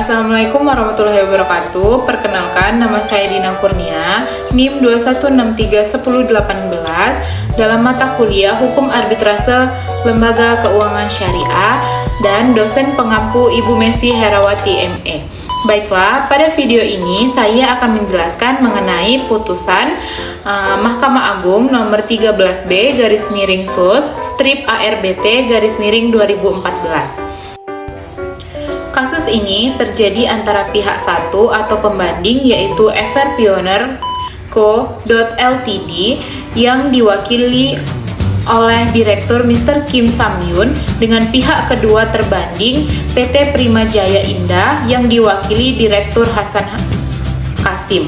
Assalamualaikum warahmatullahi wabarakatuh. Perkenalkan, nama saya Dina Kurnia, NIM 21631018 dalam mata kuliah Hukum Arbitrase Lembaga Keuangan Syariah dan dosen pengampu Ibu Messi Herawati ME. Baiklah, pada video ini saya akan menjelaskan mengenai putusan Mahkamah Agung nomor 13B/SUS strip ARBT /2014. Kasus ini terjadi antara pihak satu atau pembanding yaitu FR Pioneer Co. Ltd yang diwakili oleh Direktur Mr. Kim Samyun dengan pihak kedua terbanding PT Prima Jaya Indah yang diwakili Direktur Hasan Kasim.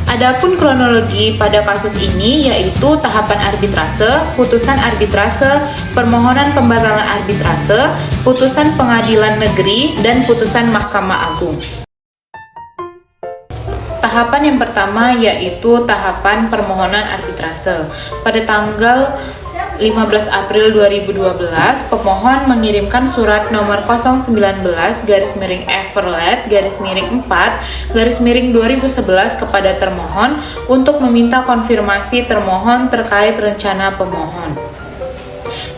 Adapun kronologi pada kasus ini yaitu tahapan arbitrase, putusan arbitrase, permohonan pembatalan arbitrase, putusan pengadilan negeri, dan putusan Mahkamah Agung. Tahapan yang pertama yaitu tahapan permohonan arbitrase. Pada tanggal 15 April 2012, pemohon mengirimkan surat nomor 019/Everlet-4/2011 kepada termohon untuk meminta konfirmasi termohon terkait rencana pemohon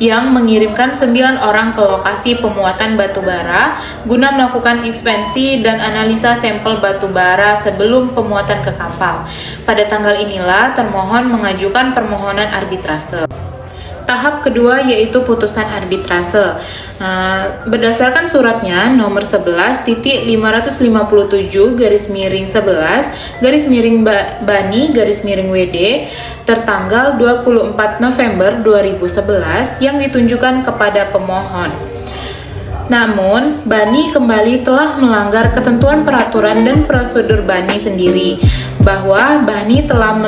yang mengirimkan 9 orang ke lokasi pemuatan batubara guna melakukan inspeksi dan analisa sampel batubara sebelum pemuatan ke kapal. Pada tanggal inilah termohon mengajukan permohonan arbitrase. Tahap kedua yaitu putusan arbitrase. Berdasarkan suratnya nomor 11-11-11-Bani-WD tertanggal 24 November 2011 yang ditunjukkan kepada pemohon. Namun, Bani kembali telah melanggar ketentuan peraturan dan prosedur Bani sendiri bahwa Bani telah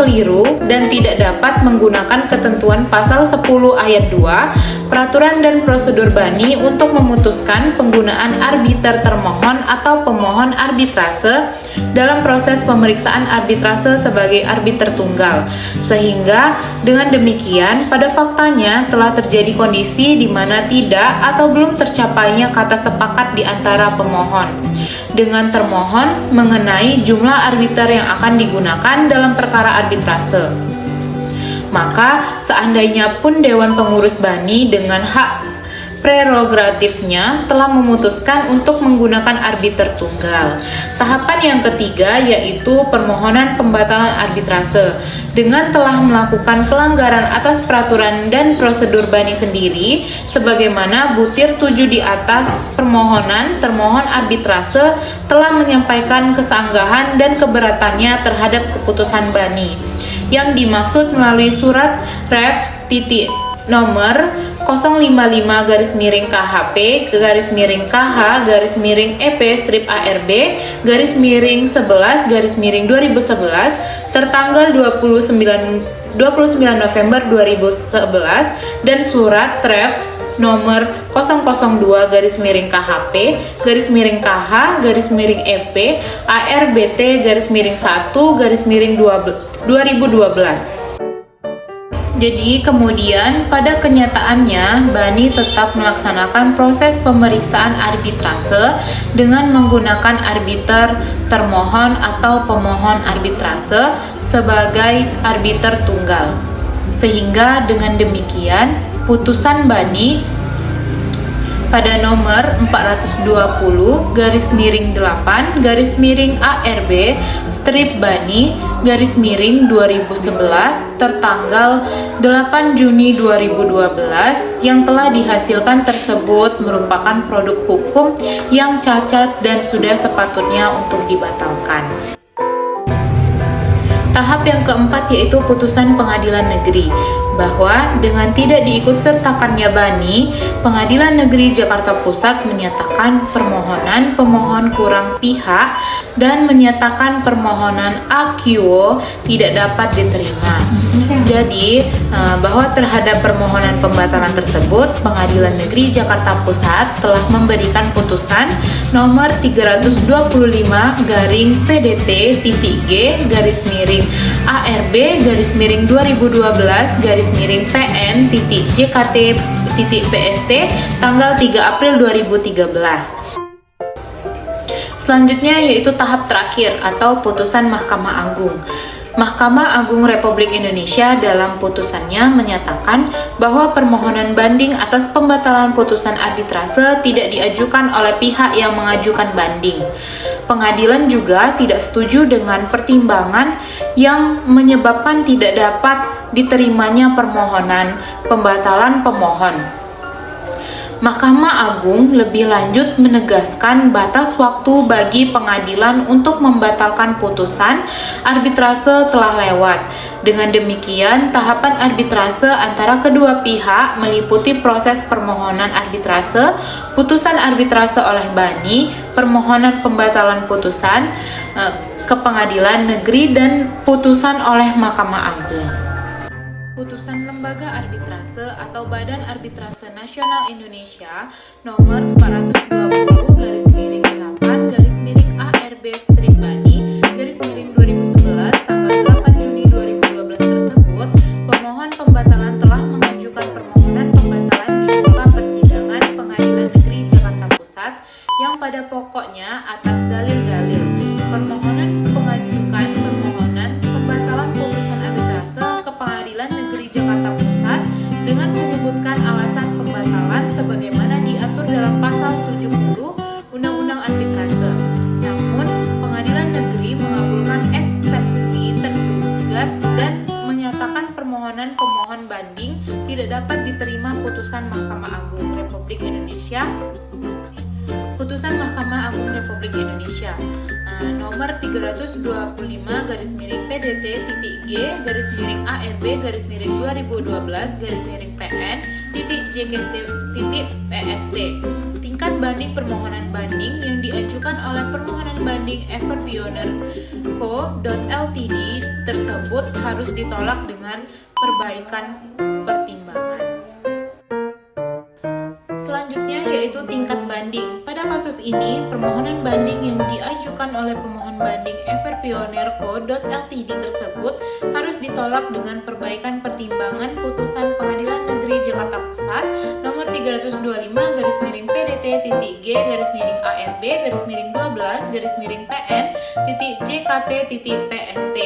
keliru dan tidak dapat menggunakan ketentuan pasal 10 ayat 2 peraturan dan prosedur Bani untuk memutuskan penggunaan arbiter termohon atau pemohon arbitrase dalam proses pemeriksaan arbitrase sebagai arbiter tunggal, sehingga dengan demikian pada faktanya telah terjadi kondisi di mana tidak atau belum tercapainya kata sepakat di antara pemohon dengan termohon mengenai jumlah arbiter yang akan digunakan dalam perkara arbitrase. Maka seandainya pun Dewan Pengurus Bani dengan hak prerogatifnya telah memutuskan untuk menggunakan arbiter tunggal. Tahapan yang ketiga yaitu permohonan pembatalan arbitrase dengan telah melakukan pelanggaran atas peraturan dan prosedur Bani sendiri sebagaimana butir 7 di atas permohonan termohon arbitrase telah menyampaikan kesanggahan dan keberatannya terhadap keputusan Bani yang dimaksud melalui surat ref nomor 055-EP-EP-ARB-11-2011 tertanggal 29 November 2011 dan surat ref nomor 002-EP-ARBT-1-2012. Jadi kemudian pada kenyataannya Bani tetap melaksanakan proses pemeriksaan arbitrase dengan menggunakan arbiter termohon atau pemohon arbitrase sebagai arbiter tunggal. Sehingga dengan demikian putusan Bani pada nomor 420/8/ARB strip Bani /2011 tertanggal 8 Juni 2012 yang telah dihasilkan tersebut merupakan produk hukum yang cacat dan sudah sepatutnya untuk dibatalkan. Tahap yang keempat yaitu putusan pengadilan negeri, bahwa dengan tidak diikutsertakannya Bani, Pengadilan Negeri Jakarta Pusat menyatakan permohonan pemohon kurang pihak dan menyatakan permohonan AQO tidak dapat diterima. Jadi, bahwa terhadap permohonan pembatalan tersebut, Pengadilan Negeri Jakarta Pusat telah memberikan putusan nomor 320/ARB-2012-PN-JKT.PST tanggal 3 April 2013. Selanjutnya yaitu tahap terakhir atau putusan Mahkamah Agung. Mahkamah Agung Republik Indonesia dalam putusannya menyatakan bahwa permohonan banding atas pembatalan putusan arbitrase tidak diajukan oleh pihak yang mengajukan banding. Pengadilan juga tidak setuju dengan pertimbangan yang menyebabkan tidak dapat diterimanya permohonan pembatalan pemohon. Mahkamah Agung lebih lanjut menegaskan batas waktu bagi pengadilan untuk membatalkan putusan arbitrase telah lewat. Dengan demikian, tahapan arbitrase antara kedua pihak meliputi proses permohonan arbitrase, putusan arbitrase oleh bani, permohonan pembatalan putusan ke pengadilan negeri, dan putusan oleh Mahkamah Agung. Putusan Lembaga Arbitrase atau Badan Arbitrase Nasional Indonesia nomor 420/ARB/ARB/Bani/2011 tanggal 8 Juni 2012 tersebut, pemohon pembatalan telah mengajukan permohonan pembatalan di muka persidangan Pengadilan Negeri Jakarta Pusat yang pada pokoknya atas dalil-dalil permohonan mengajukan permohonan pembatalan putusan arbitrase ke Pengadilan Negeri Jakarta Pusat dengan menyebutkan alasan pembatalan sebagaimana diatur dalam pasal 70 Undang-Undang Arbitrase. Namun, Pengadilan Negeri mengabulkan eksepsi tergugat dan menyatakan permohonan pemohon banding tidak dapat diterima putusan Mahkamah Agung Republik Indonesia. Putusan Mahkamah Agung Republik Indonesia nomor 325/PDT-G/ARB/2012/PN.JKT.PST. Tingkat banding permohonan banding yang diajukan oleh permohonan banding Ever Pioneer Co. Ltd. tersebut harus ditolak dengan perbaikan pertimbangan. Selanjutnya yaitu tingkat banding. Pada kasus ini, permohonan banding yang diajukan oleh pemohon banding Ever Pioneer Co. Ltd. tersebut harus ditolak dengan perbaikan pertimbangan putusan Pengadilan Negeri Jakarta Pusat nomor 325/PDT-G/ARB/12/PN.JKT.PST.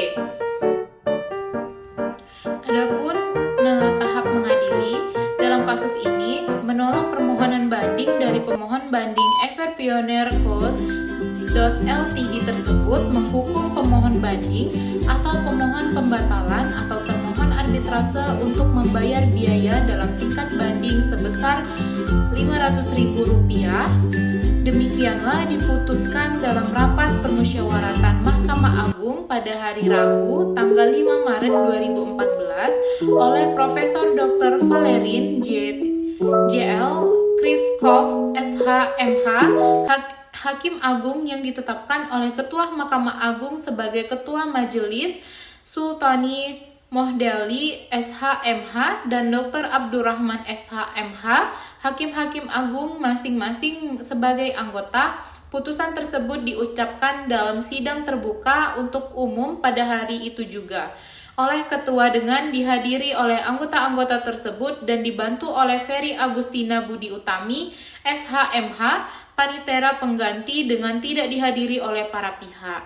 Adapun tahap mengadili dalam kasus ini menolak permohonan banding dari pemohon banding Ever Pioneer Co. Ltd. tersebut, menghukum pemohon banding atau pemohon pembatalan atau termohon arbitrase untuk membayar biaya dalam tingkat banding sebesar Rp500.000. Demikianlah diputuskan dalam rapat permusyawaratan Mahkamah Agung pada hari Rabu tanggal 5 Maret 2014 oleh Profesor Dr. Valerin J.L. Krivkov, SH.MH, Hakim Agung yang ditetapkan oleh Ketua Mahkamah Agung sebagai Ketua Majelis, Sultani Mohdali, SH.MH, dan Dr. Abdurrahman, SH.MH, Hakim-Hakim Agung masing-masing sebagai anggota. Putusan tersebut diucapkan dalam sidang terbuka untuk umum pada hari itu juga oleh ketua dengan dihadiri oleh anggota-anggota tersebut dan dibantu oleh Ferry Agustina Budi Utami, SH.MH, panitera pengganti dengan tidak dihadiri oleh para pihak.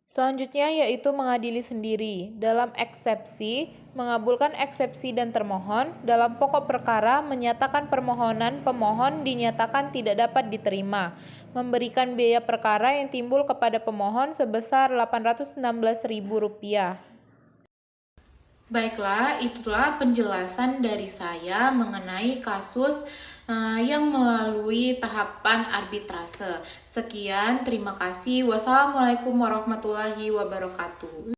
Selanjutnya yaitu mengadili sendiri. Dalam eksepsi, mengabulkan eksepsi dan termohon. Dalam pokok perkara, menyatakan permohonan pemohon dinyatakan tidak dapat diterima. Memberikan biaya perkara yang timbul kepada pemohon sebesar Rp816.000. Baiklah, itulah penjelasan dari saya mengenai kasus yang melalui tahapan arbitrase. Sekian, terima kasih. Wassalamualaikum warahmatullahi wabarakatuh.